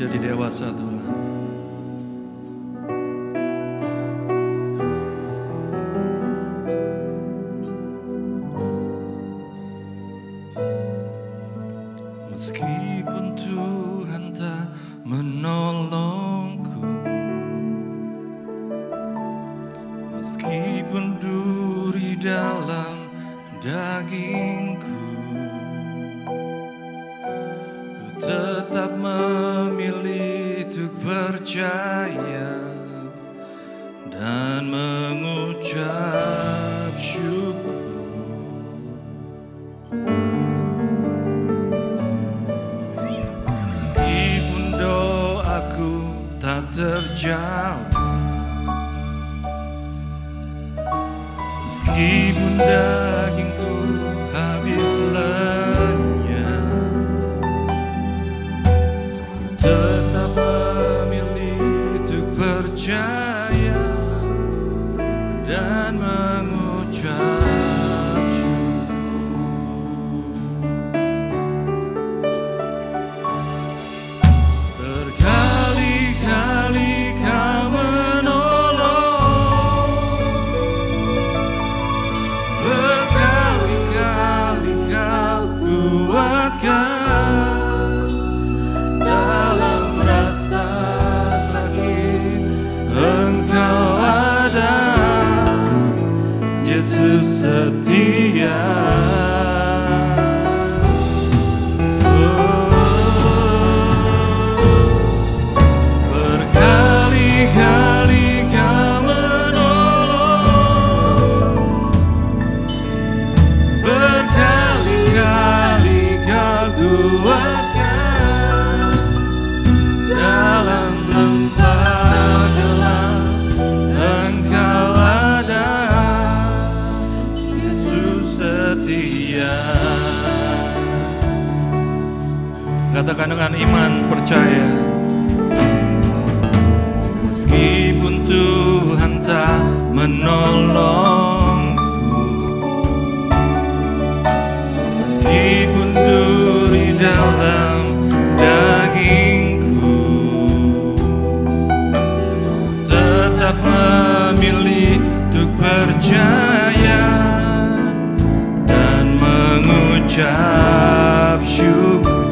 menjadi dewasa Tuhan. Meskipun Tuhan tak menolongku, meskipun duri dalam dagingku, ku tetap memilih untuk percaya dan mengucap syukur. Meskipun doaku tak terjawab, meskipun dagingku habis lenyap, ku tetap memilih untuk percaya dan mengucap dalam rasa sakit, Engkau ada, Yesus setia. Berkali-kali Kau menolong, berkali-kali Kau kuatkan dalam lembah gelap, Engkau ada, Yesus setia. Katakan dengan iman, percaya. Meskipun Tuhan tak menolongku, meskipun duri dalam dagingku, tetap memilih untuk percaya dan mengucap syukur.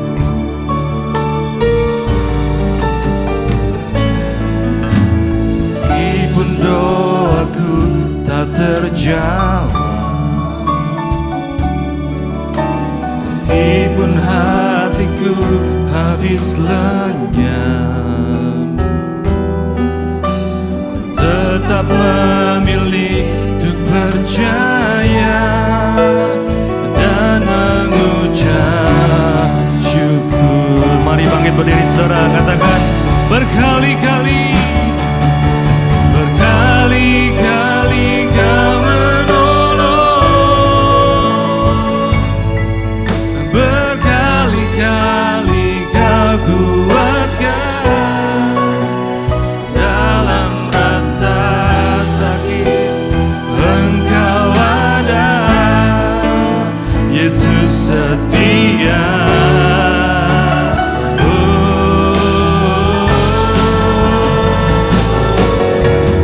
Meskipun doaku tak terjawab, meskipun hatiku habis lenyap, tetap memilih untuk percaya dan mengucap syukur. Mari bangkit berdiri saudara, katakan berkali-kali, berkali-kali Kau menolong, berkali-kali Kau kuatkan dalam rasa sakit, Engkau ada, Yesus setia.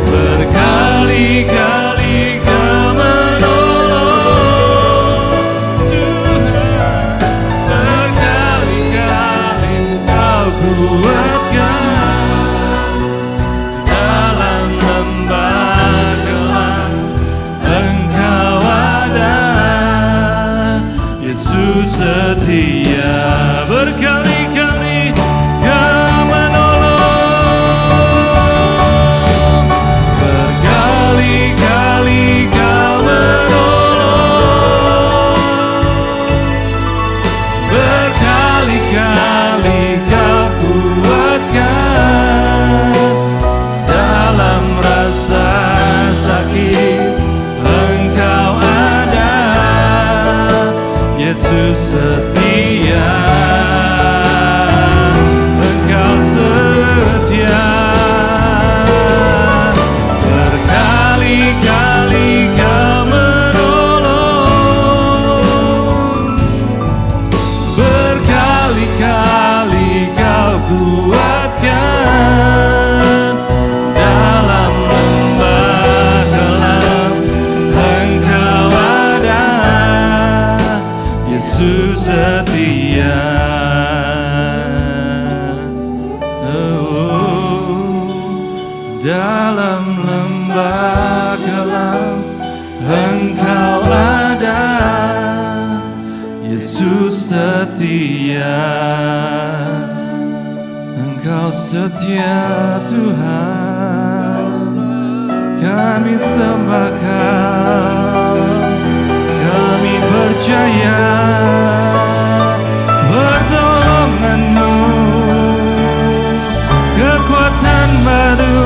Berkali-kali Kau menolong, Tuhan, berkali-kali Kau kuatkan dalam lembah gelap, Engkau ada, Yesus setia. Berkali-kali Kau menolong, berkali-kali Kau menolong, berkali-kali Kau kuatkan dalam rasa sakit, Engkau ada, Yesus setia. Engkau setia. Berkali-kali Kau menolong, berkali-kali Kau kuat Engkau ada, Yesus setia, Engkau setia Tuhan, kami sembah Kau, kami percaya pertolongan-Mu, kekuatan baru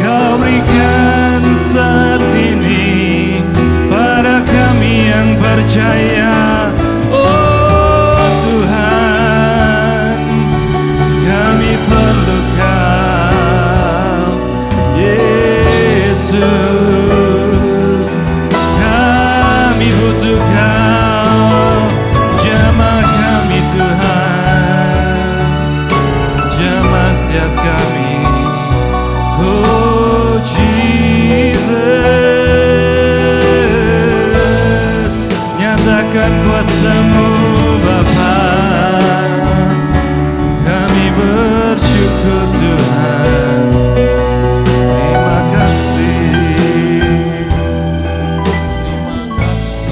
Kau berikan saat ini pada kami yang percaya. Oh Tuhan, kami perlu Kau, Yesus, kami butuh Kau, jamah kami Tuhan, jamah setiap kami. Oh Jesus, nyatakan kuasa-Mu Bapa, kami bersyukur Tuhan, terima kasih, terima kasih.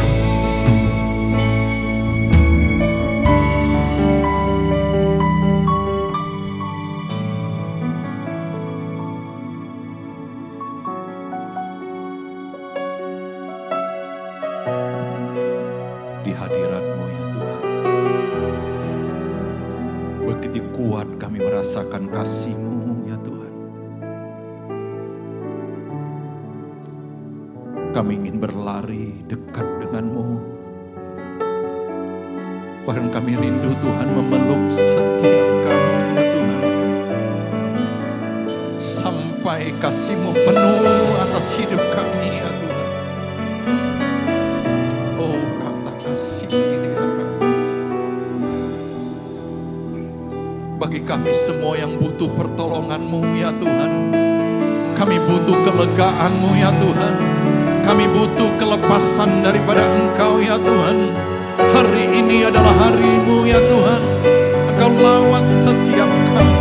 Di hadirat-Mu ya Tuhan, begitu kuat kami merasakan kasih-Mu ya Tuhan. Kami ingin berlari dekat dengan-Mu, bahkan kami rindu Tuhan memeluk setiap kami ya Tuhan, sampai kasih-Mu penuh atas hidup kami ya Tuhan. Bagi kami semua yang butuh pertolongan-Mu ya Tuhan, kami butuh kelegaan-Mu ya Tuhan, kami butuh kelepasan daripada Engkau ya Tuhan. Hari ini adalah hari-Mu ya Tuhan, Engkau lawat setiap kami.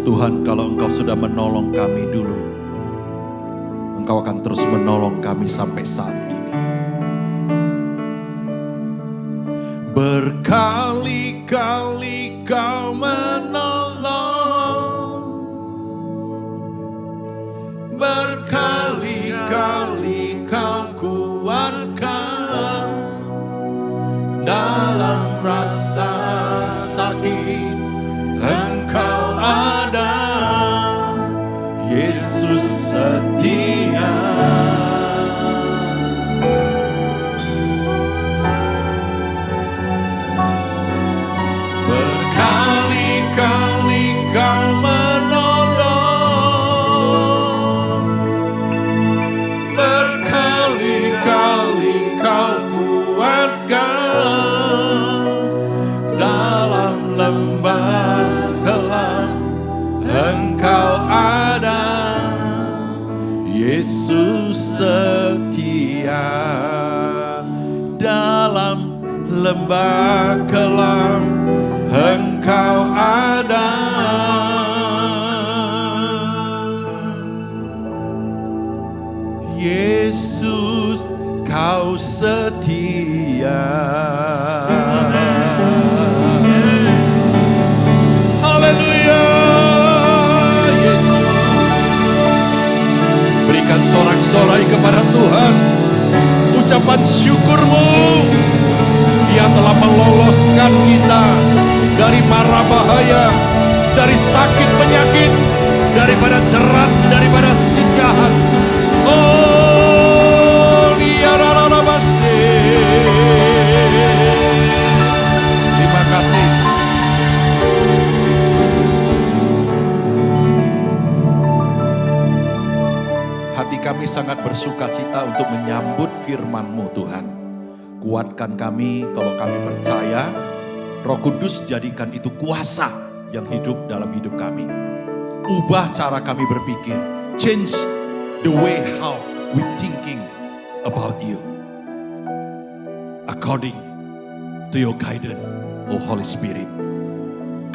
Tuhan, kalau Engkau sudah menolong kami dulu, Engkau akan terus menolong kami sampai saat ini. Berkali-kali Kau menolong, berkali-kali Kau kuatkan dalam rasa sakit. Engkau ada, Yesus setia. Berkali-kali Kau menolong, berkali-kali Kau kuatkan dalam lembah gelap. Engkau ada, Yesus setia. Dalam lembah kelam Engkau ada, Yesus Kau setia. Haleluya. Berikan sorak-sorai kepada Tuhan, ucapan syukur-Mu. Dia telah meloloskan kita dari mara bahaya, dari sakit penyakit, daripada jerat, daripada si jahat. Oh, Dia terima kasih. Hati kami sangat bersuka cita untuk menyambut firman-Mu Tuhan. Kuatkan kami kalau kami percaya, Roh Kudus jadikan itu kuasa yang hidup dalam hidup kami. Ubah cara kami berpikir. Change the way how we thinking about you. according to your guidance, oh Holy Spirit.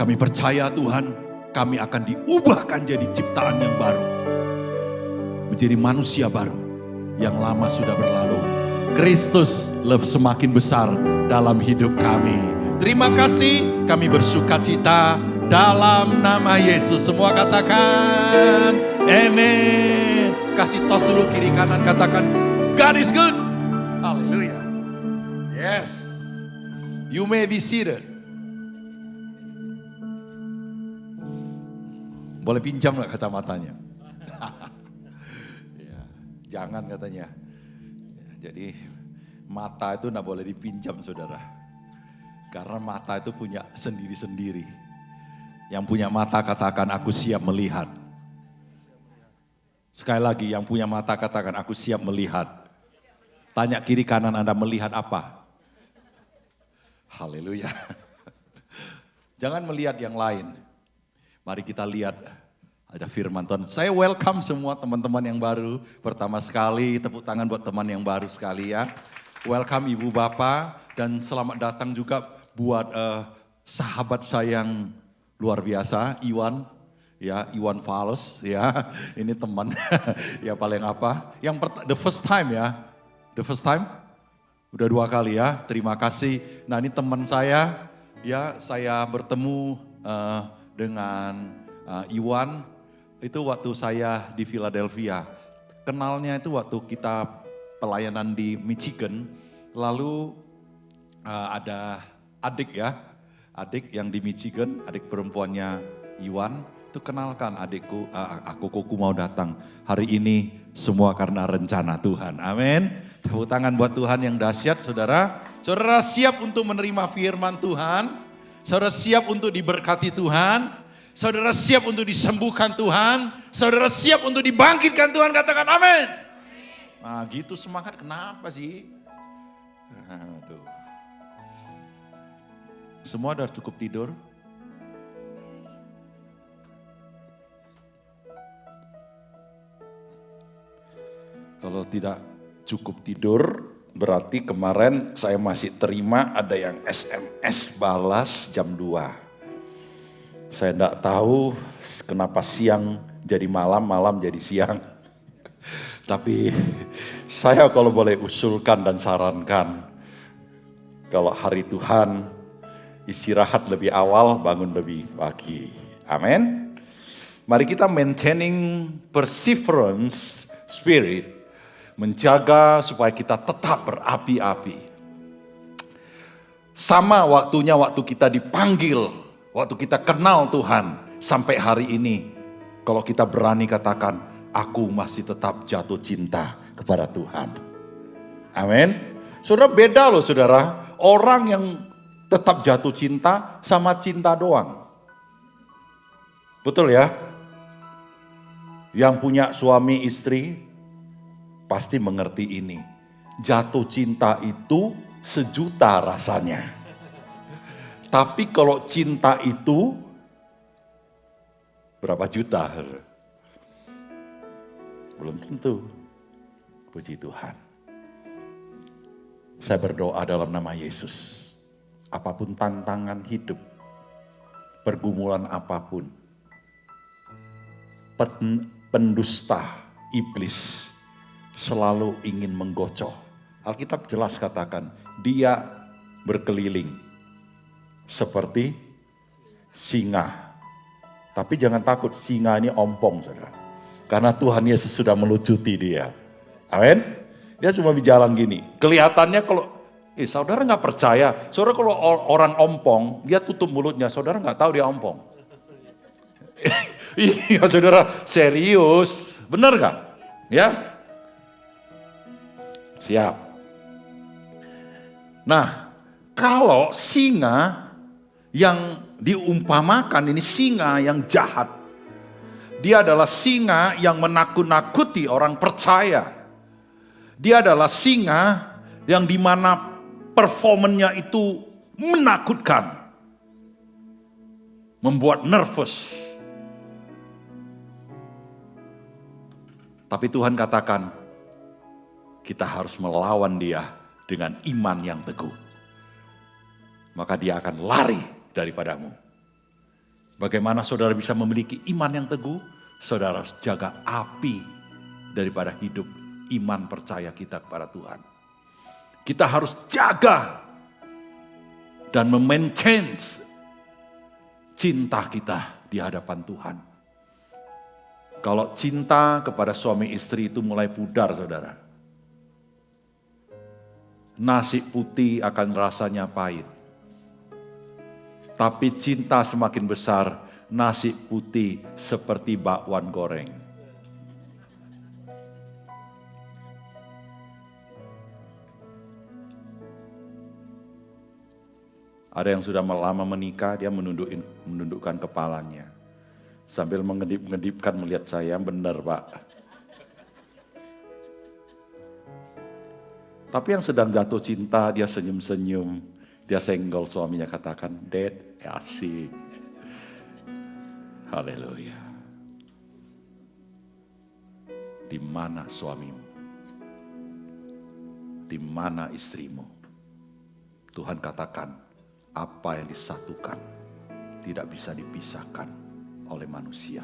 Kami percaya Tuhan, kami akan diubahkan jadi ciptaan yang baru. Menjadi manusia baru, yang lama sudah berlalu. Kristus semakin besar dalam hidup kami. Terima kasih, kami bersukacita dalam nama Yesus. Semua katakan, amen. Kasih tos dulu kiri kanan, katakan, God is good. Hallelujah. Yes. You may be seated. Boleh pinjam gak kacamatanya? Ya, jangan katanya. Jadi mata itu gak boleh dipinjam saudara. Karena mata itu punya sendiri-sendiri. Yang punya mata katakan aku siap melihat. Sekali lagi yang punya mata katakan aku siap melihat. Tanya kiri kanan Anda melihat apa? Haleluya. Jangan melihat yang lain. Mari kita lihat ada firman Tuhan. Saya welcome semua teman-teman yang baru. Pertama sekali tepuk tangan buat teman yang baru sekali ya. Welcome Ibu Bapak dan selamat datang juga buat sahabat saya yang luar biasa, Iwan. Ya, Iwan Fals ya. Ini teman ya paling apa. The first time ya. The first time? Udah 2 kali ya. Terima kasih. Nah, ini teman saya ya, saya bertemu dengan Iwan itu waktu saya di Philadelphia. Kenalnya itu waktu kita pelayanan di Michigan. Lalu ada adik ya, adik yang di Michigan, adik perempuannya Iwan. Itu kenalkan adikku, aku mau datang. Hari ini semua karena rencana Tuhan. Amin. Tepuk tangan buat Tuhan yang dahsyat saudara. Saudara siap untuk menerima firman Tuhan. Saudara siap untuk diberkati Tuhan. Saudara siap untuk disembuhkan Tuhan. Saudara siap untuk dibangkitkan Tuhan. Katakan amin. Nah gitu semangat kenapa sih? Aduh. Semua udah cukup tidur? Kalau tidak cukup tidur, berarti kemarin saya masih terima ada yang SMS balas jam 2. Saya tidak tahu kenapa siang jadi malam, malam jadi siang. Tapi saya kalau boleh usulkan dan sarankan, kalau hari Tuhan istirahat lebih awal, bangun lebih pagi. Amin. Mari kita maintaining perseverance spirit, menjaga supaya kita tetap berapi-api. Sama waktunya waktu kita dipanggil, waktu kita kenal Tuhan, sampai hari ini, kalau kita berani katakan, aku masih tetap jatuh cinta kepada Tuhan. Amin. Saudara beda loh saudara, orang yang tetap jatuh cinta sama cinta doang. Betul ya? Yang punya suami istri pasti mengerti ini. Jatuh cinta itu sejuta rasanya. Tapi kalau cinta itu berapa juta? Belum tentu. Puji Tuhan. Saya berdoa dalam nama Yesus. Apapun tantangan hidup, pergumulan apapun, pendusta iblis selalu ingin menggocok. Alkitab jelas katakan, dia berkeliling seperti singa. Tapi jangan takut, singa ini ompong saudara. Karena Tuhan Yesus sudah melucuti dia. Amin. Dia cuma berjalan gini. Kelihatannya kalau, saudara nggak percaya. Saudara kalau orang ompong, dia tutup mulutnya. Saudara nggak tahu dia ompong. Iya saudara, serius. Benar nggak? Ya. Siap. Nah, kalau singa yang diumpamakan ini singa yang jahat. Dia adalah singa yang menakut-nakuti orang percaya. Dia adalah singa yang dimana performanya itu menakutkan. Membuat nervous. Tapi Tuhan katakan, kita harus melawan dia dengan iman yang teguh, maka dia akan lari daripadamu. Bagaimana saudara bisa memiliki iman yang teguh? Saudara harus jaga api daripada hidup iman percaya kita kepada Tuhan. Kita harus jaga dan memaintain cinta kita di hadapan Tuhan. Kalau cinta kepada suami istri itu mulai pudar, saudara, nasi putih akan rasanya pahit. Tapi cinta semakin besar, nasi putih seperti bakwan goreng. Ada yang sudah lama menikah, dia menundukkan kepalanya. Sambil mengedip-ngedipkan melihat saya, benar Pak. Tapi yang sedang jatuh cinta, dia senyum-senyum. Dia senggol suaminya, katakan, Dad, asik. Haleluya. Di mana suamimu? Di mana istrimu? Tuhan katakan, apa yang disatukan tidak bisa dipisahkan oleh manusia,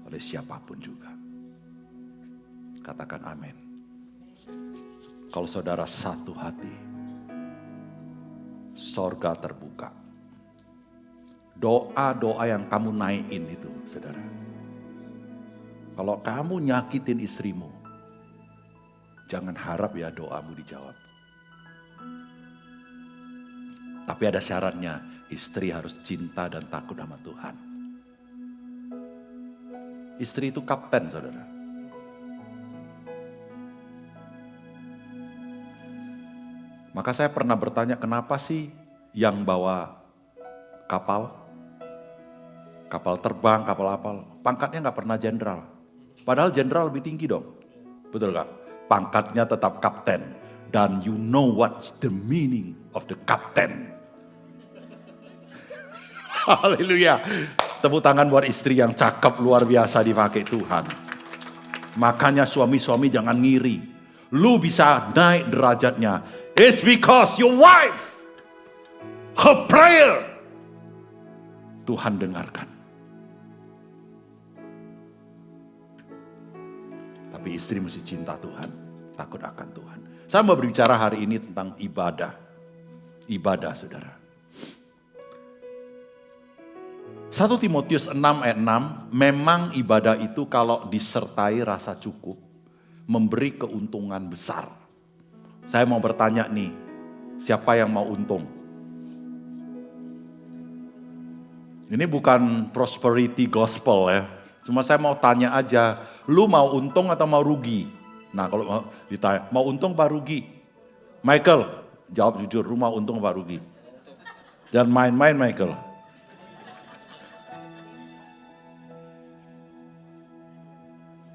oleh siapapun juga. Katakan amin. Kalau saudara satu hati, sorga terbuka. Doa-doa yang kamu naikin itu, saudara. Kalau kamu nyakitin istrimu, jangan harap ya doamu dijawab. Tapi ada syaratnya, istri harus cinta dan takut sama Tuhan. Istri itu kapten, saudara. Maka saya pernah bertanya, kenapa sih yang bawa kapal terbang, kapal apa, pangkatnya gak pernah jenderal. Padahal jenderal lebih tinggi dong. Betul gak? Pangkatnya tetap kapten. Dan you know what's the meaning of the captain. Haleluya. Tepuk tangan buat istri yang cakep luar biasa dipakai Tuhan. Makanya suami-suami jangan ngiri. Lu bisa naik derajatnya. It's because your wife, her prayer, Tuhan dengarkan. Tapi istri mesti cinta Tuhan, takut akan Tuhan. Saya mau berbicara hari ini tentang ibadah. Ibadah, saudara. 1 Timotius 6 ayat 6, memang ibadah itu kalau disertai rasa cukup, memberi keuntungan besar. Saya mau bertanya nih, siapa yang mau untung? Ini bukan prosperity gospel ya, cuma saya mau tanya aja, lu mau untung atau mau rugi? Nah kalau mau ditanya, mau untung apa rugi? Michael, jawab jujur, lu mau untung apa rugi? Jangan main-main Michael.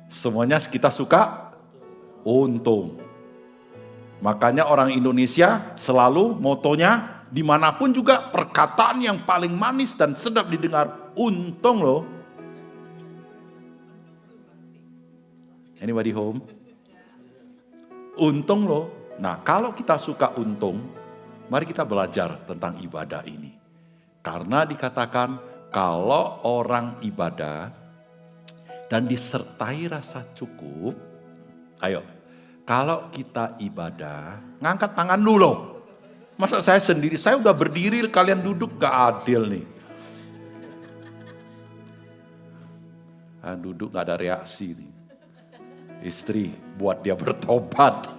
Semuanya kita suka untung. Makanya orang Indonesia selalu motonya dimanapun juga perkataan yang paling manis dan sedap didengar, untung loh. Anybody home? Untung loh. Nah kalau kita suka untung, mari kita belajar tentang ibadah ini. Karena dikatakan kalau orang ibadah dan disertai rasa cukup, ayo, kalau kita ibadah, ngangkat tangan dulu. Masa saya sendiri, saya udah berdiri, kalian duduk, gak adil nih. Duduk gak ada reaksi nih. Istri, buat dia bertobat.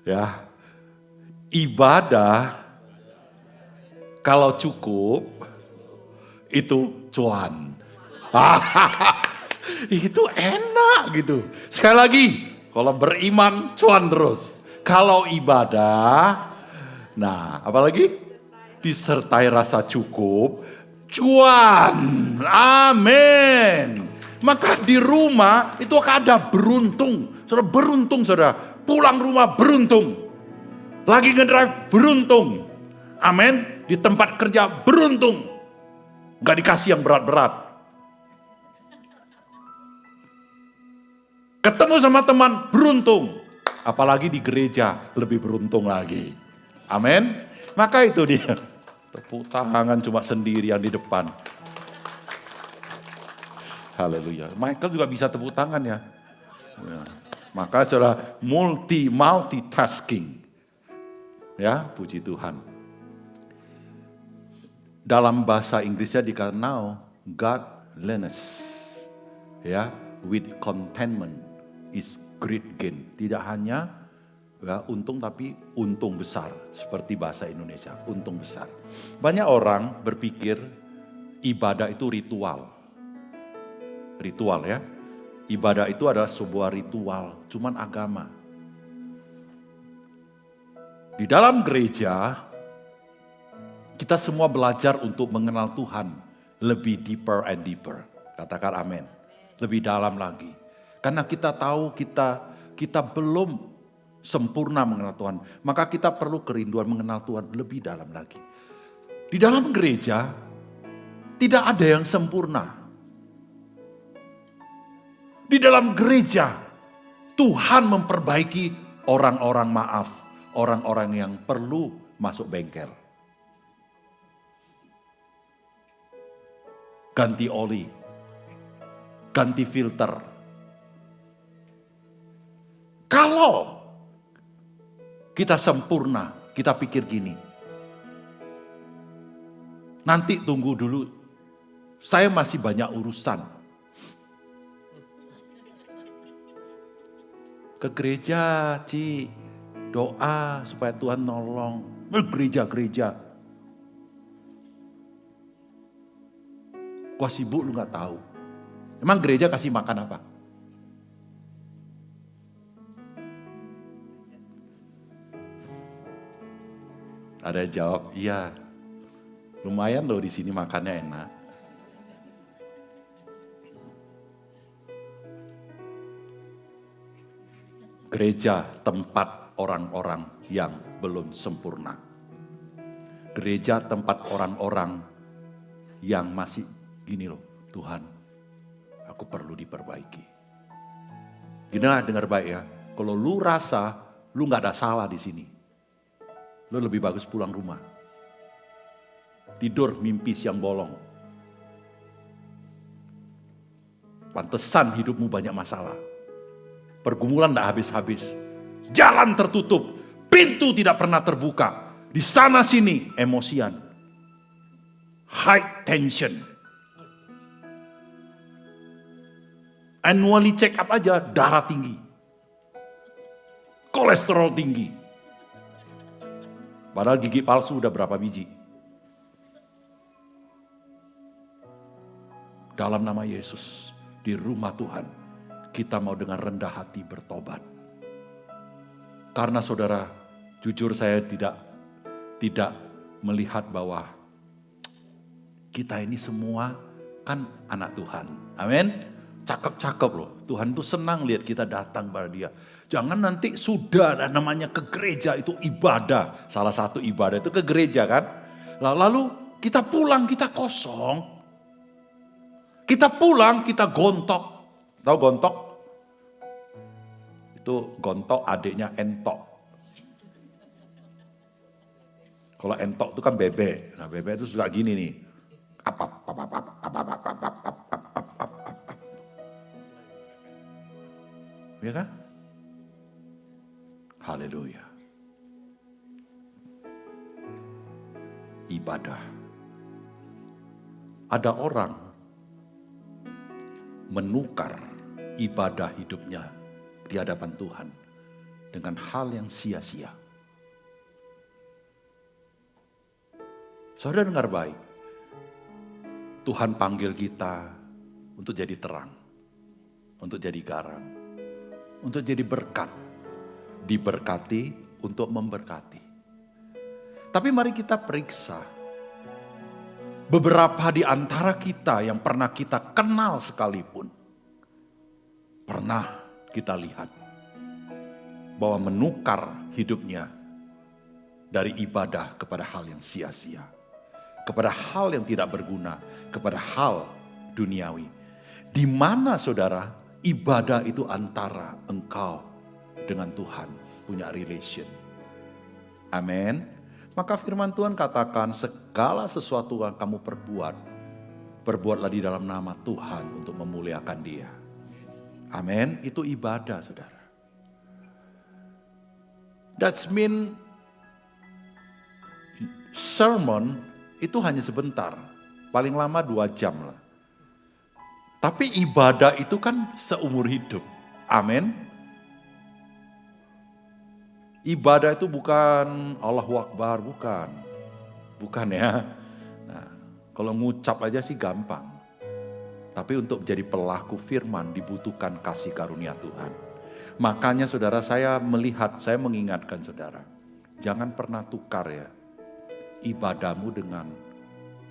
Ya, ibadah, kalau cukup, itu cuan. Itu enak gitu. Sekali lagi, kalau beriman cuan terus. Kalau ibadah, nah apalagi disertai rasa cukup, cuan. Amin. Maka di rumah itu akan ada beruntung. Saudara beruntung, saudara. Pulang rumah beruntung. Lagi ngedrive beruntung. Amin. Di tempat kerja beruntung. Gak dikasih yang berat-berat. Ketemu sama teman beruntung. Apalagi di gereja lebih beruntung lagi. Amin. Maka itu dia. Tepuk tangan cuma sendirian di depan. Haleluya. Michael juga bisa tepuk tangan ya. Ya. Maka saudara multitasking. Ya, puji Tuhan. Dalam bahasa Inggrisnya dikenal godliness. Ya, with contentment is great gain. Tidak hanya ya, untung tapi untung besar. Seperti bahasa Indonesia, untung besar. Banyak orang berpikir ibadah itu ritual. Ritual ya. Ibadah itu adalah sebuah ritual, cuman agama. Di dalam gereja, kita semua belajar untuk mengenal Tuhan lebih deeper and deeper. Katakan amin. Lebih dalam lagi. Karena kita tahu kita belum sempurna mengenal Tuhan. Maka kita perlu kerinduan mengenal Tuhan lebih dalam lagi. Di dalam gereja, tidak ada yang sempurna. Di dalam gereja, Tuhan memperbaiki orang-orang maaf. Orang-orang yang perlu masuk bengkel. Ganti oli. Ganti filter. Kalau kita sempurna, kita pikir gini. Nanti tunggu dulu, saya masih banyak urusan. Ke gereja, Ci, doa supaya Tuhan nolong. Gereja-gereja. Gua sibuk lu gak tahu. Emang gereja kasih makan apa? Ada yang jawab, iya. Lumayan loh di sini makannya enak. Gereja tempat orang-orang yang belum sempurna. Gereja tempat orang-orang yang masih gini loh, Tuhan, aku perlu diperbaiki. Gini lah, dengar baik ya. Kalau lu rasa lu gak ada salah di sini, lu lebih bagus pulang rumah. Tidur mimpi siang bolong. Pantesan hidupmu banyak masalah. Pergumulan gak habis-habis. Jalan tertutup. Pintu tidak pernah terbuka. Di sana sini emosian. High tension. Annually check up aja darah tinggi. Kolesterol tinggi. Padahal gigi palsu udah berapa biji. Dalam nama Yesus, di rumah Tuhan, kita mau dengan rendah hati bertobat. Karena saudara, jujur saya tidak melihat bahwa kita ini semua kan anak Tuhan. Amin. Cakep-cakep loh. Tuhan tuh senang lihat kita datang pada dia. Jangan nanti sudah ada namanya ke gereja itu ibadah. Salah satu ibadah itu ke gereja kan. Lalu kita pulang kita kosong. Kita pulang kita gontok. Tahu gontok? Itu gontok adiknya entok. Kalau entok itu kan bebek. Nah bebek itu suka gini nih. Ya kan? Haleluya. Ibadah. Ada orang menukar ibadah hidupnya di hadapan Tuhan dengan hal yang sia-sia. Saudara dengar baik. Tuhan panggil kita untuk jadi terang, untuk jadi garam, untuk jadi berkat, diberkati untuk memberkati. Tapi mari kita periksa beberapa di antara kita yang pernah kita kenal sekalipun, pernah kita lihat bahwa menukar hidupnya dari ibadah kepada hal yang sia-sia, kepada hal yang tidak berguna, kepada hal duniawi. Di mana saudara, ibadah itu antara engkau dengan Tuhan, punya relation. Amin. Maka firman Tuhan katakan segala sesuatu yang kamu perbuatlah di dalam nama Tuhan untuk memuliakan Dia. Amin. Itu ibadah, saudara. That's mean sermon itu hanya sebentar, paling lama 2 jam lah. Tapi ibadah itu kan seumur hidup. Amin. Ibadah itu bukan Allahu Akbar, bukan. Bukan ya. Nah, kalau ngucap aja sih gampang. Tapi untuk menjadi pelaku firman dibutuhkan kasih karunia Tuhan. Makanya saudara, saya mengingatkan saudara, jangan pernah tukar ya ibadahmu dengan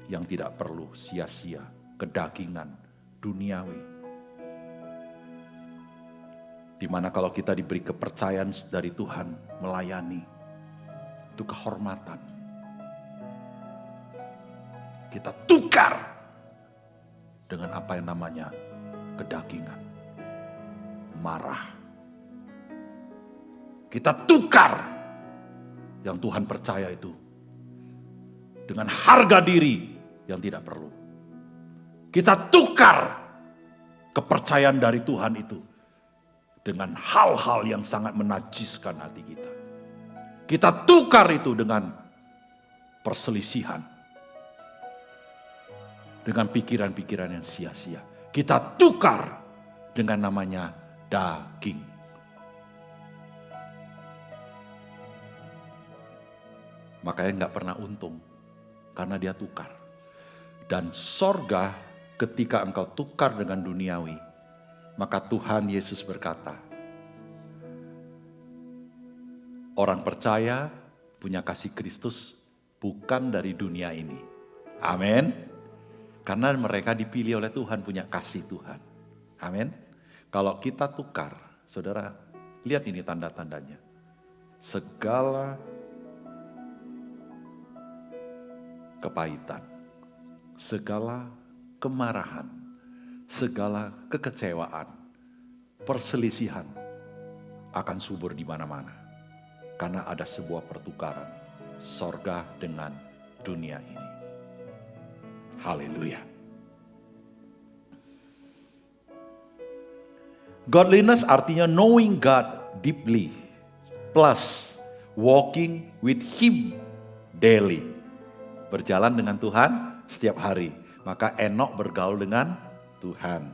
yang tidak perlu, sia-sia, kedagingan, duniawi. Dimana kalau kita diberi kepercayaan dari Tuhan melayani, itu kehormatan. Kita tukar dengan apa yang namanya kedagingan, marah. Kita tukar yang Tuhan percaya itu dengan harga diri yang tidak perlu. Kita tukar kepercayaan dari Tuhan itu dengan hal-hal yang sangat menajiskan hati kita. Kita tukar itu dengan perselisihan, dengan pikiran-pikiran yang sia-sia. Kita tukar dengan namanya daging. Makanya gak pernah untung, karena dia tukar. Dan sorga ketika engkau tukar dengan duniawi, maka Tuhan Yesus berkata, orang percaya punya kasih Kristus bukan dari dunia ini. Amin. Karena mereka dipilih oleh Tuhan, punya kasih Tuhan. Amin. Kalau kita tukar, saudara, lihat ini tanda-tandanya. Segala kepahitan, segala kemarahan, segala kekecewaan, perselisihan akan subur di mana-mana. Karena ada sebuah pertukaran sorga dengan dunia ini. Haleluya. Godliness artinya knowing God deeply plus walking with Him daily. Berjalan dengan Tuhan setiap hari. Maka Enok bergaul dengan Tuhan.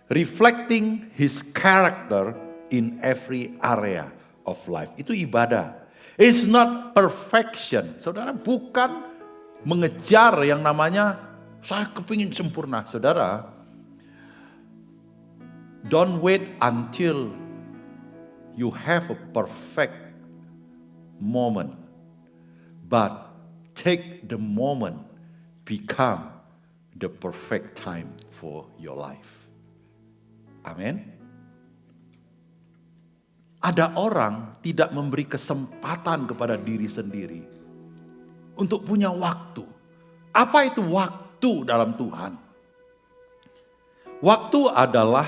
Reflecting His character in every area of life. Itu ibadah. It's not perfection. Saudara, bukan mengejar yang namanya saya kepingin sempurna. Saudara, don't wait until you have a perfect moment. But take the moment become the perfect time for your life. Amin. Ada orang tidak memberi kesempatan kepada diri sendiri untuk punya waktu. Apa itu waktu dalam Tuhan? Waktu adalah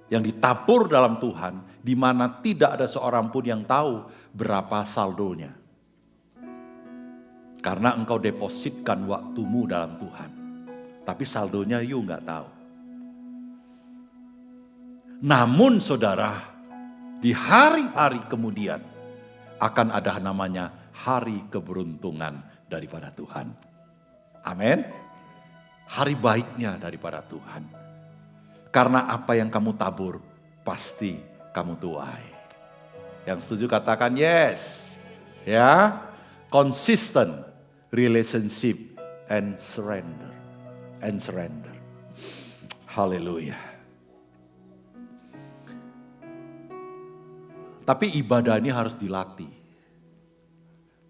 yang ditabur dalam Tuhan, di mana tidak ada seorang pun yang tahu berapa saldonya. Karena engkau depositkan waktumu dalam Tuhan. Tapi saldonya you gak tahu. Namun saudara, di hari-hari kemudian akan ada namanya hari keberuntungan daripada Tuhan. Amin. Hari baiknya daripada Tuhan. Karena apa yang kamu tabur, pasti kamu tuai. Yang setuju katakan yes. Ya, consistent relationship and surrender. Haleluya. Tapi ibadah ini harus dilatih.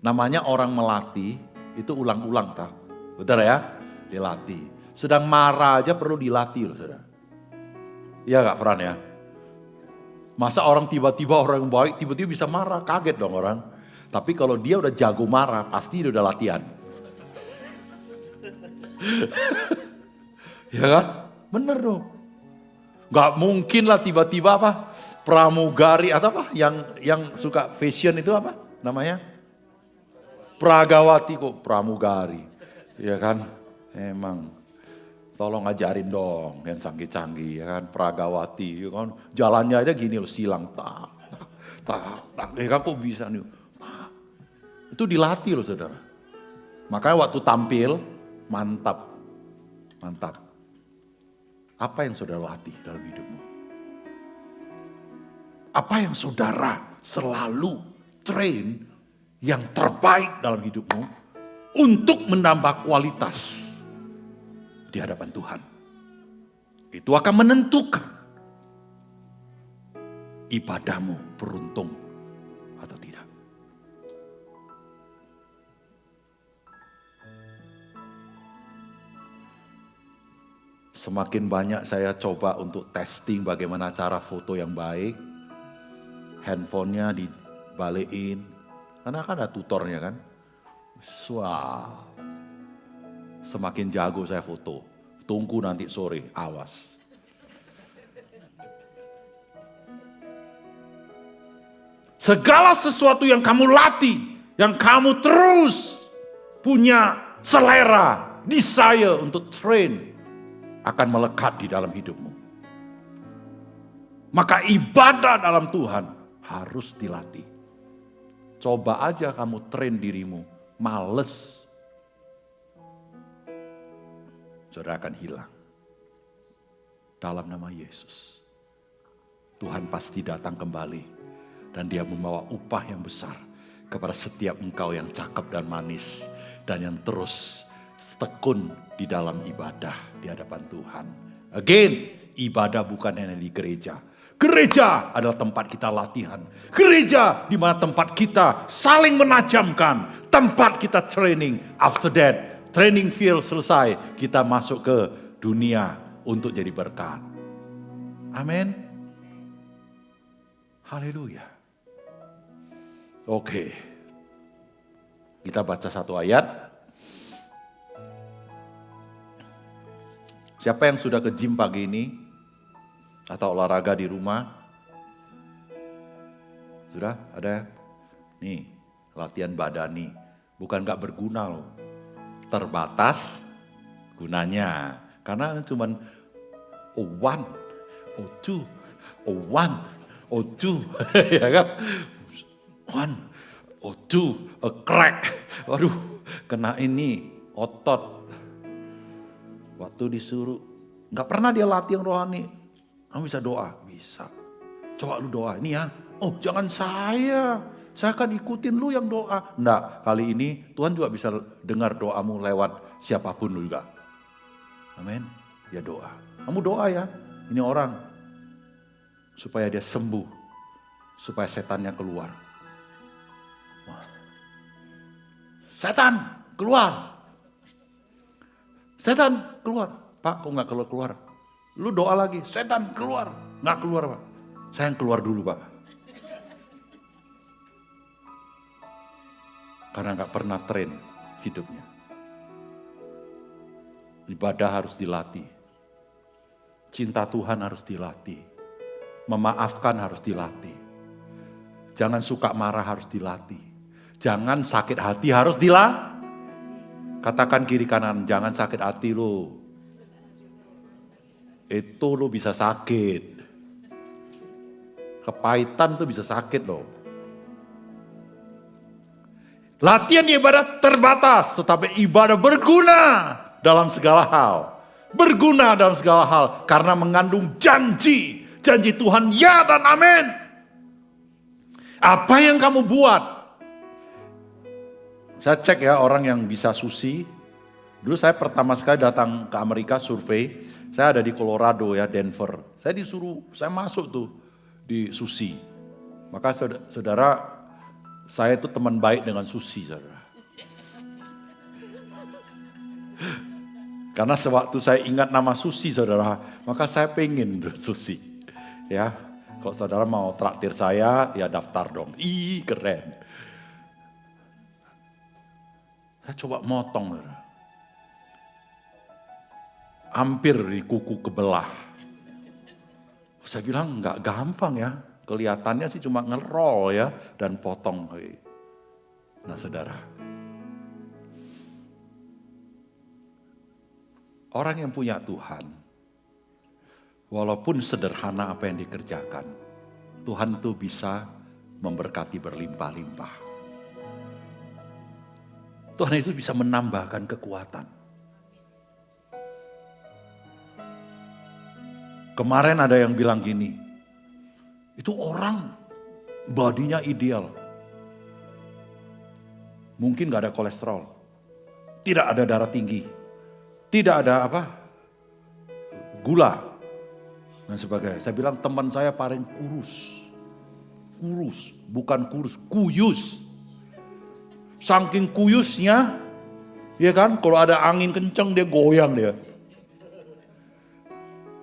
Namanya orang melatih itu ulang-ulang, tak? Betul ya? Dilatih. Sedang marah aja perlu dilatih loh, saudara. Iya gak Fran ya? Masa orang tiba-tiba orang yang baik tiba-tiba bisa marah, kaget dong orang. Tapi kalau dia udah jago marah, pasti dia udah latihan. Ya kan? Bener dong. Gak mungkin lah tiba-tiba apa? pramugari atau apa? Yang suka fashion itu apa namanya? Pragawati kok pramugari. Ya kan? Emang tolong ajarin dong yang canggih-canggih ya kan, Pragawati ya kan. Jalannya aja gini loh, silang tak. Ya kan kok bisa nih. Itu dilatih loh saudara. Makanya waktu tampil mantap. Apa yang saudara latih dalam hidupmu? Apa yang saudara selalu train yang terbaik dalam hidupmu untuk menambah kualitas di hadapan Tuhan? Itu akan menentukan ibadahmu beruntung atau tidak. Semakin banyak saya coba untuk testing bagaimana cara foto yang baik, handphonenya dibalikin, karena kan ada tutornya kan. Wah, semakin jago saya foto. Tunggu nanti sore, awas. Segala sesuatu yang kamu latih, yang kamu terus punya selera, desire untuk train, akan melekat di dalam hidupmu. Maka ibadah dalam Tuhan harus dilatih. Coba aja kamu train dirimu, males. Saudara akan hilang. Dalam nama Yesus. Tuhan pasti datang kembali. Dan dia membawa upah yang besar kepada setiap engkau yang cakep dan manis. Dan yang terus tekun di dalam ibadah di hadapan Tuhan. Again, ibadah bukan hanya di gereja. Gereja adalah tempat kita latihan. Gereja di mana tempat kita saling menajamkan. Tempat kita training. After that, training field selesai, kita masuk ke dunia untuk jadi berkat. Amin. Haleluya. Oke. Kita baca satu ayat. Siapa yang sudah ke gym pagi ini? Atau olahraga di rumah? Sudah ada? Nih, latihan badani. Bukan gak berguna loh. Terbatas gunanya. Karena cuman one, two, ya kan? One, two, a crack. Waduh, kena ini otot. Waktu disuruh, gak pernah dia latihan rohani. Kamu bisa doa? Bisa. Coba lu doa, ini ya. Oh jangan saya akan ikutin lu yang doa. Enggak, kali ini Tuhan juga bisa dengar doamu lewat siapapun juga. Amin. Ya doa. Kamu doa ya, ini orang. Supaya dia sembuh. Supaya setannya keluar. Wah. Setan, keluar. Setan, keluar. Pak, kok gak keluar? Lu doa lagi, setan keluar. Gak keluar Pak. Saya yang keluar dulu Pak. Karena gak pernah train hidupnya. Ibadah harus dilatih. Cinta Tuhan harus dilatih. Memaafkan harus dilatih. Jangan suka marah harus dilatih. Jangan sakit hati harus dilatih. Katakan kiri kanan, jangan sakit hati lu. Itu lo bisa sakit. Kepahitan tuh bisa sakit loh. Latihan ibadah terbatas, tetapi ibadah berguna dalam segala hal. Berguna dalam segala hal karena mengandung janji. Janji Tuhan ya dan amin. Apa yang kamu buat? Saya cek ya orang yang bisa sushi. Dulu saya pertama sekali datang ke Amerika survei. Saya ada di Colorado ya, Denver. Saya disuruh, saya masuk tuh di sushi. Maka saudara, saya itu teman baik dengan sushi, saudara. Karena sewaktu saya ingat nama sushi, saudara, maka saya pengen sushi. Ya, kalau saudara mau traktir saya, ya daftar dong. Ih, keren. Saya coba motong, saudara. Hampir di kuku kebelah. Saya bilang nggak gampang ya. Kelihatannya sih cuma ngerol ya dan potong. Nah saudara, orang yang punya Tuhan, walaupun sederhana apa yang dikerjakan, Tuhan tuh bisa memberkati berlimpah-limpah. Tuhan itu bisa menambahkan kekuatan. Kemarin ada yang bilang gini, itu orang bodinya ideal. Mungkin gak ada kolesterol, tidak ada darah tinggi, tidak ada gula, dan sebagainya. Saya bilang teman saya paling kurus, bukan kurus, kuyus. Saking kuyusnya, ya kan, kalau ada angin kenceng dia goyang dia.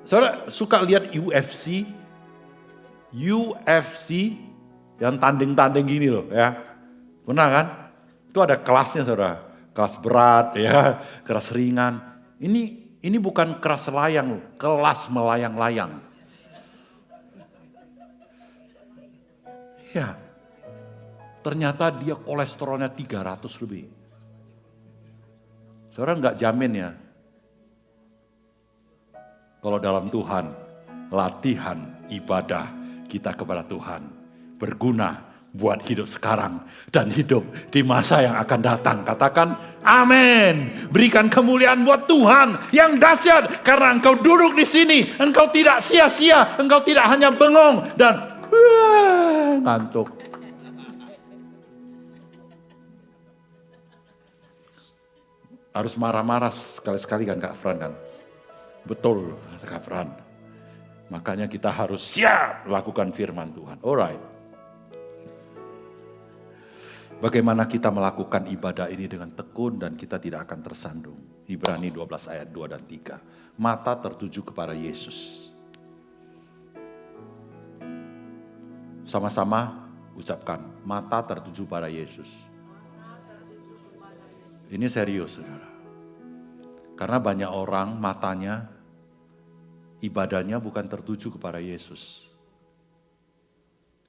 Saudara suka lihat UFC yang tanding-tanding gini loh ya. Pernah kan? Itu ada kelasnya saudara. Kelas berat ya, kelas ringan. Ini bukan kelas layang loh, kelas melayang-layang. Ya. Ternyata dia kolesterolnya 300 lebih. Saudara nggak jamin ya. Kalau dalam Tuhan, latihan ibadah kita kepada Tuhan berguna buat hidup sekarang dan hidup di masa yang akan datang. Katakan amin. Berikan kemuliaan buat Tuhan yang dahsyat karena engkau duduk di sini, engkau tidak sia-sia, engkau tidak hanya bengong dan ngantuk. Harus marah-marah sekali-sekali kan Kak Fran kan? Betul Kak Fran. Makanya kita harus siap lakukan firman Tuhan. Alright. Bagaimana kita melakukan ibadah ini dengan tekun dan kita tidak akan tersandung. Ibrani 12 ayat 2 dan 3. Mata tertuju kepada Yesus. Sama-sama ucapkan, mata tertuju pada Yesus. Ini serius, saudara. Karena banyak orang matanya, ibadahnya bukan tertuju kepada Yesus.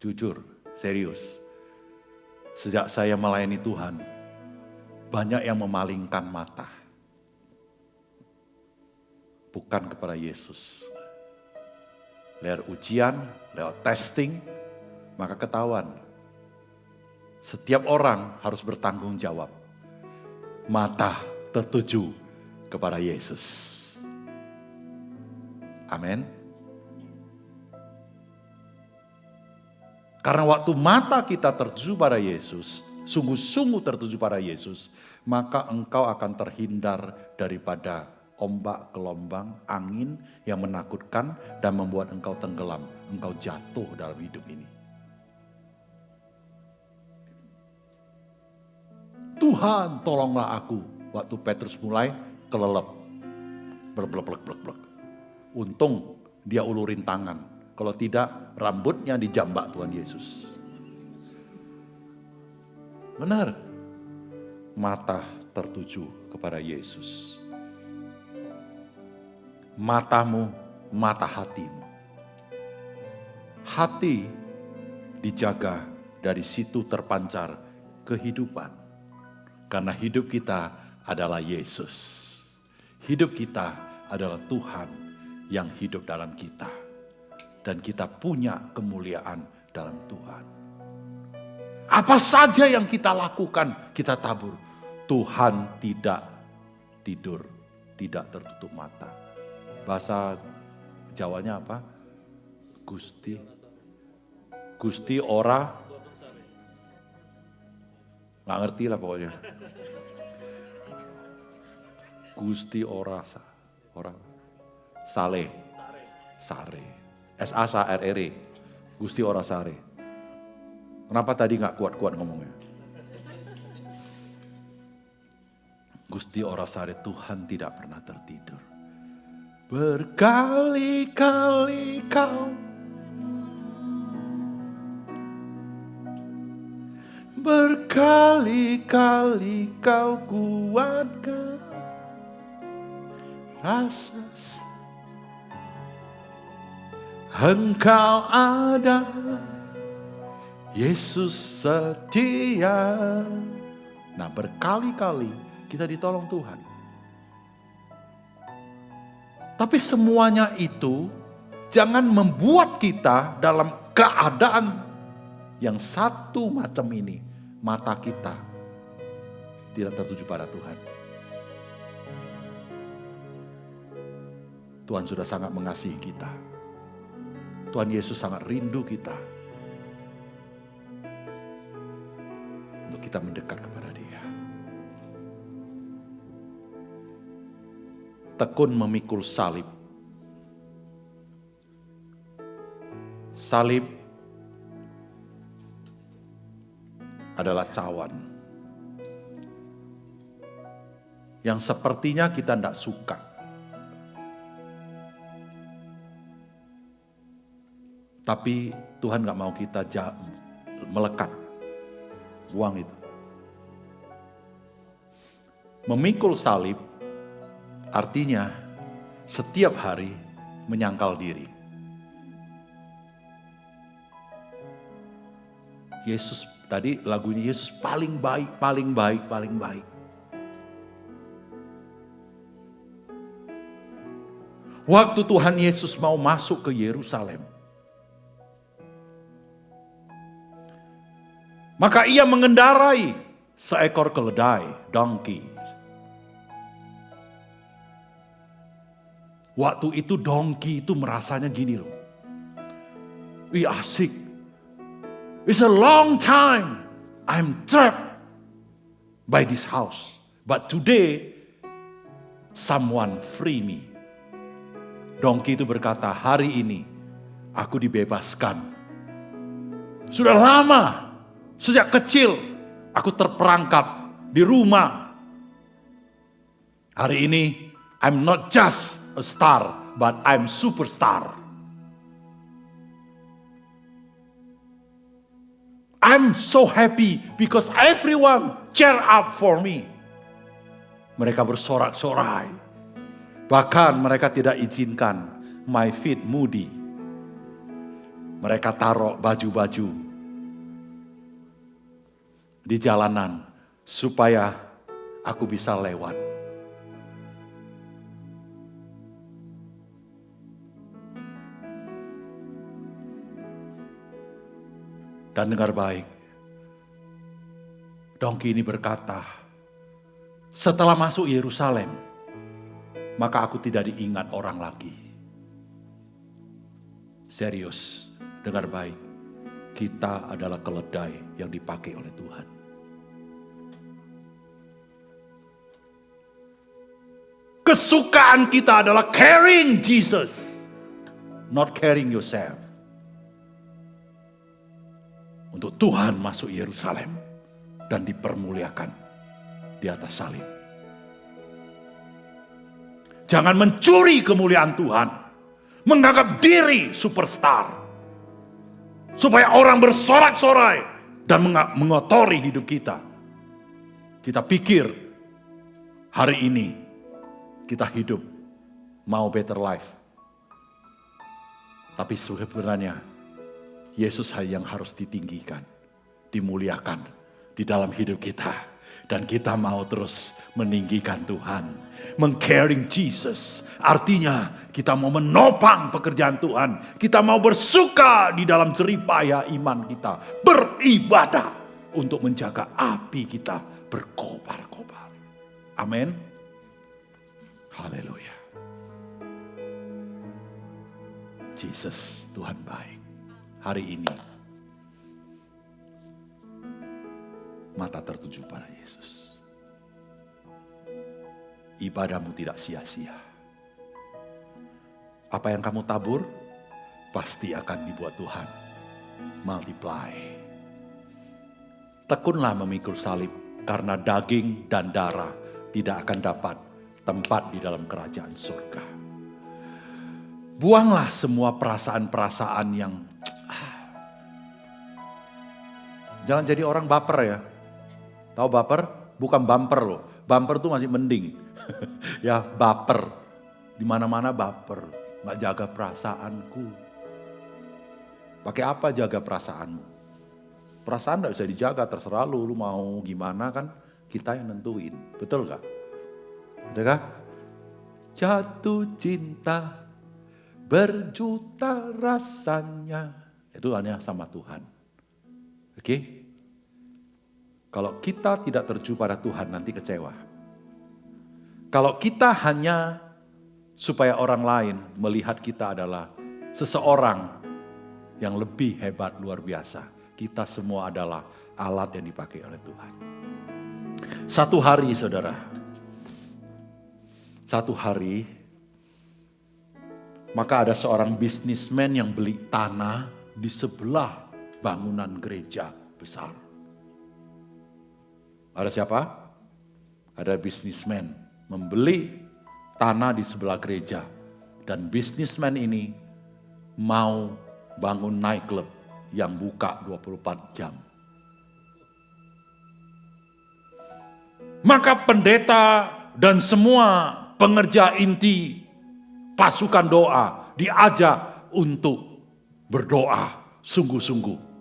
Jujur, serius. Sejak saya melayani Tuhan, banyak yang memalingkan mata. Bukan kepada Yesus. Lewat ujian, lewat testing, maka ketahuan. Setiap orang harus bertanggung jawab. Mata tertuju kepada Yesus. Amin. Karena waktu mata kita tertuju pada Yesus, sungguh-sungguh tertuju pada Yesus, maka engkau akan terhindar daripada ombak, gelombang, angin yang menakutkan dan membuat engkau tenggelam, engkau jatuh dalam hidup ini. Tuhan tolonglah aku. Waktu Petrus mulai kelelep. Blek. Untung dia ulurin tangan. Kalau tidak rambutnya dijambak Tuhan Yesus. Benar. Mata tertuju kepada Yesus. Matamu, mata hatimu. Hati dijaga, dari situ terpancar kehidupan. Karena hidup kita adalah Yesus. Hidup kita adalah Tuhan yang hidup dalam kita. Dan kita punya kemuliaan dalam Tuhan. Apa saja yang kita lakukan, kita tabur. Tuhan tidak tidur, tidak tertutup mata. Bahasa Jawanya apa? Gusti ora. Nggak ngerti lah pokoknya. Gusti ora sale. S-A-S-A-R-E. Gusti ora sare. Kenapa tadi nggak kuat-kuat ngomongnya? Gusti ora sare, Tuhan tidak pernah tertidur. Berkali-kali kau kuatkan rasa Engkau ada, Yesus setia. Nah, berkali-kali kita ditolong Tuhan. Tapi semuanya itu jangan membuat kita dalam keadaan yang satu macam ini. Mata kita tidak tertuju pada Tuhan. Tuhan sudah sangat mengasihi kita. Tuhan Yesus sangat rindu kita. Untuk kita mendekat kepada Dia. Tekun memikul salib. Salib adalah cawan yang sepertinya kita tidak suka. Tapi Tuhan gak mau kita melekat. Buang itu. Memikul salib artinya setiap hari menyangkal diri. Yesus, tadi lagunya Yesus paling baik, paling baik, paling baik. Waktu Tuhan Yesus mau masuk ke Yerusalem, maka ia mengendarai seekor keledai, donkey. Waktu itu donkey itu merasanya gini loh. Wih asik. It's a long time I'm trapped by this house. But today someone free me. Donkey itu berkata, hari ini aku dibebaskan. Sudah lama, sejak kecil aku terperangkap di rumah. Hari ini I'm not just a star, but I'm superstar. I'm so happy because everyone cheer up for me. Mereka bersorak-sorai. Bahkan mereka tidak izinkan my feet muddy. Mereka taruh baju-baju di jalanan supaya aku bisa lewat. Dan dengar baik, donkey ini berkata, setelah masuk Yerusalem, maka aku tidak diingat orang lagi. Serius, dengar baik, kita adalah keledai yang dipakai oleh Tuhan. Kesukaan kita adalah carrying Jesus, not carrying yourself. Untuk Tuhan masuk Yerusalem dan dipermuliakan di atas salib. Jangan mencuri kemuliaan Tuhan, menganggap diri superstar, supaya orang bersorak-sorai dan mengotori hidup kita. Kita pikir hari ini kita hidup mau better life, tapi sebenarnya Yesus yang harus ditinggikan, dimuliakan di dalam hidup kita. Dan kita mau terus meninggikan Tuhan. Meng-carrying Jesus. Artinya kita mau menopang pekerjaan Tuhan. Kita mau bersuka di dalam jeripaya iman kita. Beribadah untuk menjaga api kita berkobar-kobar. Amin. Haleluya. Jesus, Tuhan baik. Hari ini mata tertuju pada Yesus. Ibadahmu tidak sia-sia. Apa yang kamu tabur pasti akan dibuat Tuhan multiply. Tekunlah memikul salib, karena daging dan darah tidak akan dapat tempat di dalam kerajaan surga. Buanglah semua perasaan-perasaan yang jangan jadi orang baper ya. Tahu baper? Bukan bumper loh. Bumper tuh masih mending. Ya baper. Di mana-mana baper. Gak jaga perasaanku. Pakai apa jaga perasaanmu? Perasaan gak bisa dijaga, terserah lu mau gimana kan, kita yang nentuin. Betul gak? Betul gak? Jatuh cinta, berjuta rasanya. Itu hanya sama Tuhan. Oke? Kalau kita tidak terju pada Tuhan, nanti kecewa. Kalau kita hanya supaya orang lain melihat kita adalah seseorang yang lebih hebat, luar biasa. Kita semua adalah alat yang dipakai oleh Tuhan. Satu hari saudara, maka ada seorang bisnismen yang beli tanah di sebelah bangunan gereja besar. Ada siapa? Ada bisnismen membeli tanah di sebelah gereja. Dan bisnismen ini mau bangun nightclub yang buka 24 jam. Maka pendeta dan semua pengerja inti pasukan doa diajak untuk berdoa sungguh-sungguh.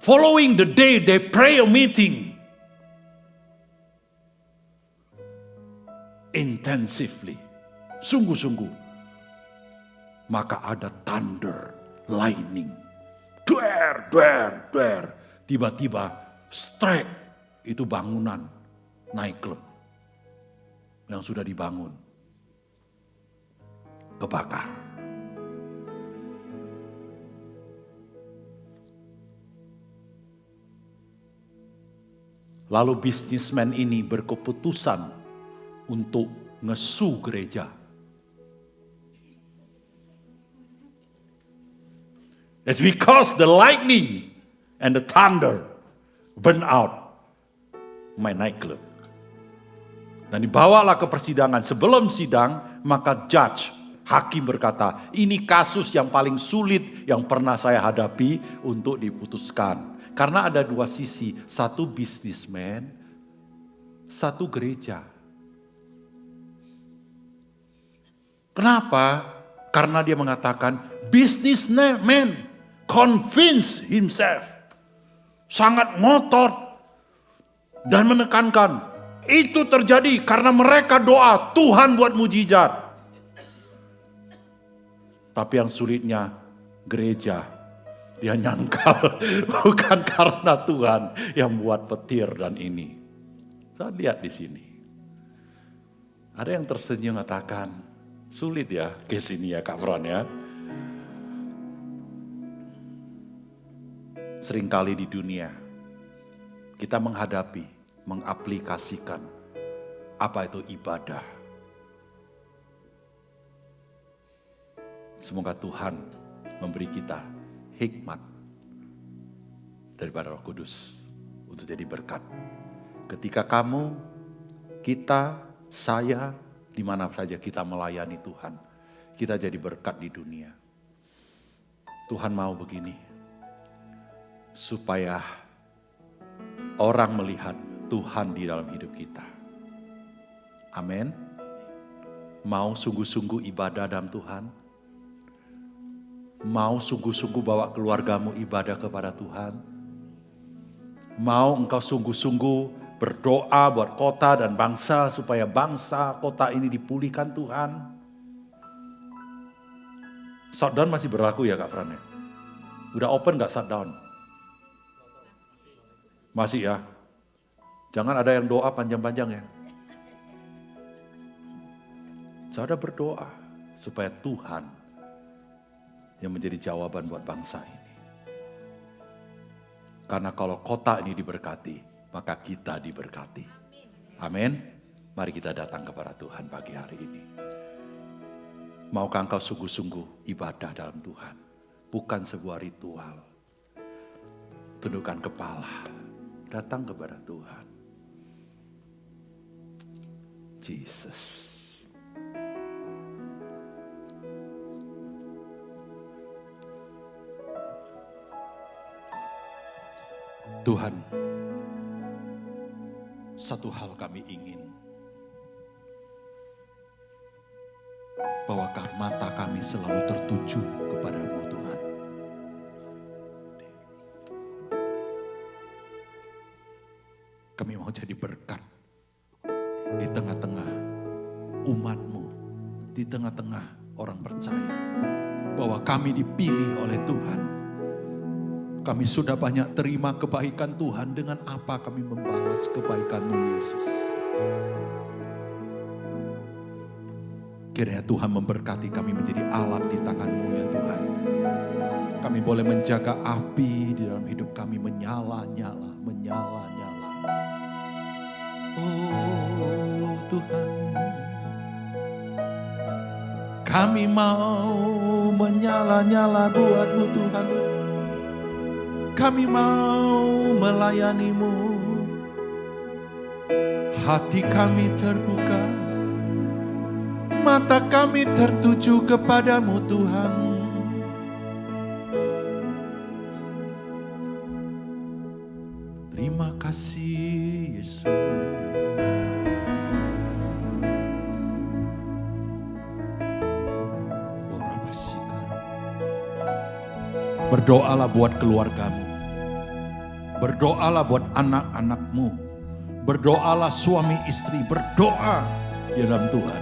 Following the day they pray a meeting intensively, sungguh-sungguh. Maka ada thunder, lightning, duer, duer, duer. Tiba-tiba strike, itu bangunan nightclub yang sudah dibangun, kebakar. Lalu bisnismen ini berkeputusan untuk ngesu gereja. It's because the lightning and the thunder burn out my nightclub. Dan dibawalah ke persidangan. Sebelum sidang, maka judge, hakim berkata, ini kasus yang paling sulit yang pernah saya hadapi untuk diputuskan. Karena ada dua sisi, satu bisnismen, satu gereja. Kenapa? Karena dia mengatakan, businessman convince himself. Sangat ngotot dan menekankan. Itu terjadi karena mereka doa, Tuhan buat mujizat. Tapi yang sulitnya gereja, dia nyangkal bukan karena Tuhan yang buat petir dan ini. Saya lihat di sini. Ada yang tersenyum mengatakan, sulit ya ke sini ya Kak Fron ya. Seringkali di dunia kita menghadapi, mengaplikasikan apa itu ibadah. Semoga Tuhan memberi kita hikmat daripada Roh Kudus untuk jadi berkat. Ketika kamu, kita, saya, di mana saja kita melayani Tuhan, kita jadi berkat di dunia. Tuhan mau begini, supaya orang melihat Tuhan di dalam hidup kita. Amin. Mau sungguh-sungguh ibadah dalam Tuhan? Mau sungguh-sungguh bawa keluargamu ibadah kepada Tuhan? Mau engkau sungguh-sungguh berdoa buat kota dan bangsa supaya bangsa kota ini dipulihkan Tuhan? Shutdown masih berlaku ya Kak Fran ya? Udah open gak shutdown? Masih ya? Jangan ada yang doa panjang-panjang ya. Saudara berdoa supaya Tuhan yang menjadi jawaban buat bangsa ini. Karena kalau kota ini diberkati, maka kita diberkati. Amin. Mari kita datang kepada Tuhan pagi hari ini. Maukah engkau sungguh-sungguh ibadah dalam Tuhan? Bukan sebuah ritual. Tundukkan kepala. Datang kepada Tuhan. Jesus. Tuhan, satu hal kami ingin. bahwa mata kami selalu tertuju kepadamu Tuhan. Kami mau jadi berkat di tengah-tengah umat-Mu, di tengah-tengah orang percaya, bahwa kami dipilih oleh Tuhan. Kami sudah banyak terima kebaikan Tuhan, dengan apa kami membalas kebaikan-Mu Yesus. Kiranya Tuhan memberkati kami menjadi alat di tangan-Mu ya Tuhan. Kami boleh menjaga api di dalam hidup kami menyala-nyala, menyala-nyala. Oh Tuhan, kami mau menyala-nyala buat-Mu Tuhan. Kami mau melayani-Mu. Hati kami terbuka, mata kami tertuju kepadamu Tuhan. Terima kasih Yesus. Berdoalah buat keluargamu. Berdoalah buat anak-anakmu. Berdoalah suami istri. Berdoa di dalam Tuhan.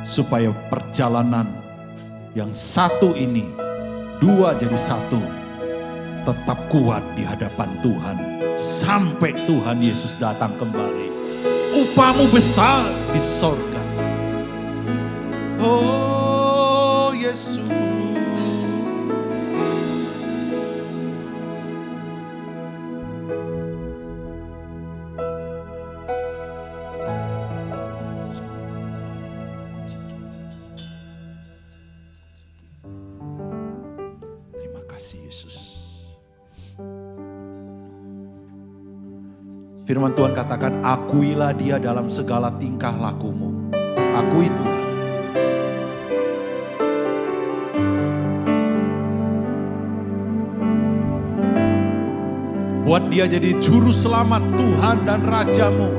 Supaya perjalanan yang satu ini, dua jadi satu, tetap kuat di hadapan Tuhan. Sampai Tuhan Yesus datang kembali. Upahmu besar di sorga. Oh Yesus. Firman Tuhan katakan, akuilah dia dalam segala tingkah lakumu. Akui Tuhan. Buat dia jadi juru selamat Tuhan dan Rajamu.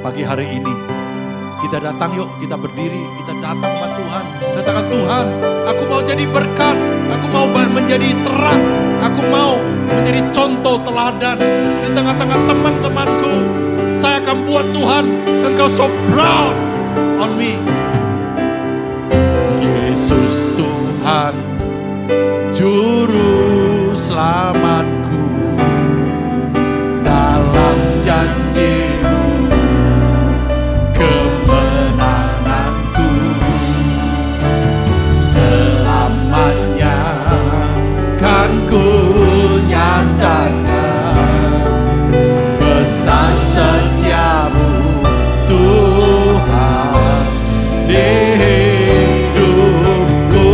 Pagi hari ini, kita datang yuk, kita berdiri, kita datang kepada Tuhan. Katakan, Tuhan, aku mau jadi berkat, aku mau menjadi terang, aku mau menjadi contoh teladan di tengah-tengah teman-temanku. Saya akan buat Tuhan, Engkau so proud on me. Yesus Tuhan, Juru Selamatku, dalam janji-Mu kemenanganku, selamanya kan ku nyatakan besar setiamu Tuhan di hidupku.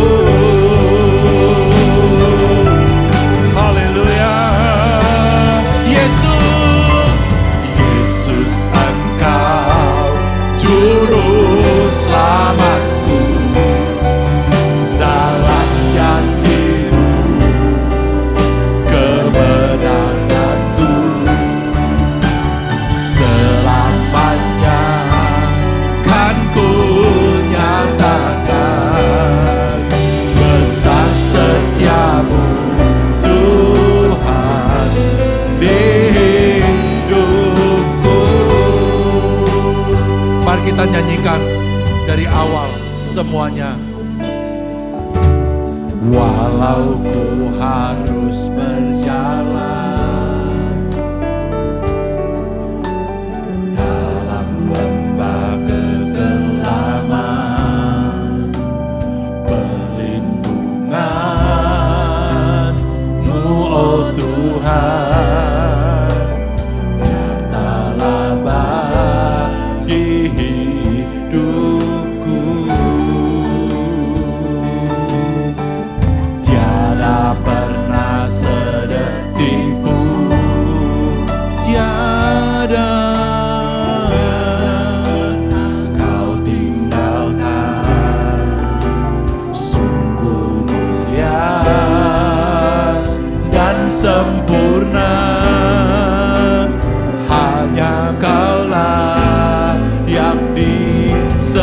Haleluya. Yesus, Yesus Engkau Juru Selamatku, dalam janji-Mu kemenanganku, selamanya kan ku nyatakan besar setiamu Tuhan di hidupku. Mari kita nyanyikan dari awal semuanya. Walau ku harus berjalan dalam lembah kegelapan, perlindungan-Mu oh Tuhan nyatalah bagi hidupku. Tiada pernah sedetik pun, tiada Kau tinggalkan. Sungguh mulia dan sempurna, hanya Kaulah yang disembah.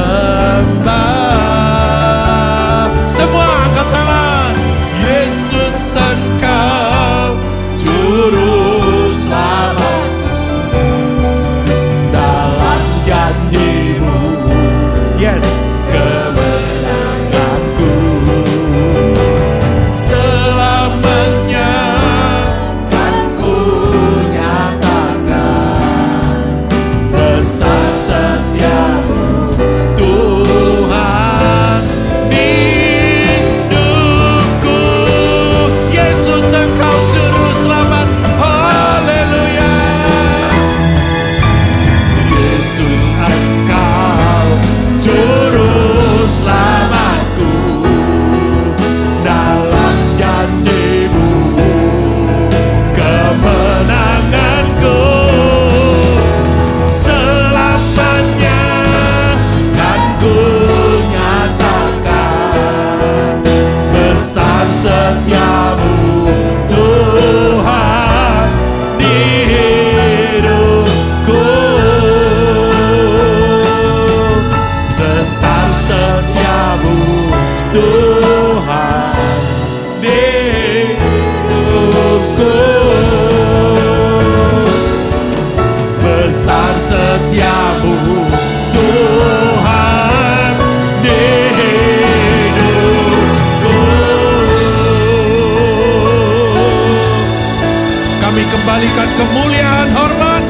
kemuliaan, hormat,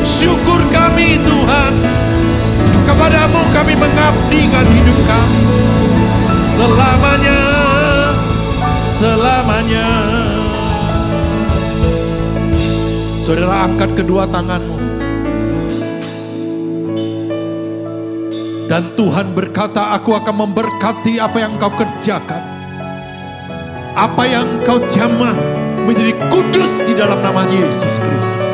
syukur kami Tuhan. Kepadamu kami mengabdikan hidup kami selamanya, selamanya. Saudara, angkat kedua tanganmu. Dan Tuhan berkata, aku akan memberkati apa yang kau kerjakan. Apa yang kau jamah menjadi kudus di dalam nama Yesus Kristus.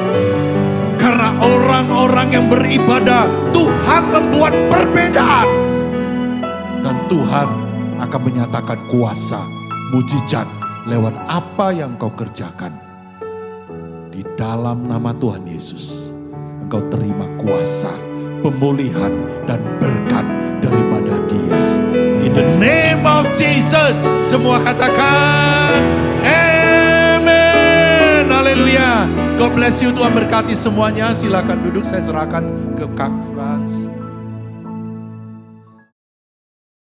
Karena orang-orang yang beribadah, Tuhan membuat perbedaan. Dan Tuhan akan menyatakan kuasa, mujizat lewat apa yang kau kerjakan. Di dalam nama Tuhan Yesus, engkau terima kuasa, pemulihan, dan berkat daripada Dia. In the name of Jesus, semua katakan amen. Haleluya. God bless you. Tuhan berkati semuanya. Silakan duduk, saya serahkan ke Kak Frans.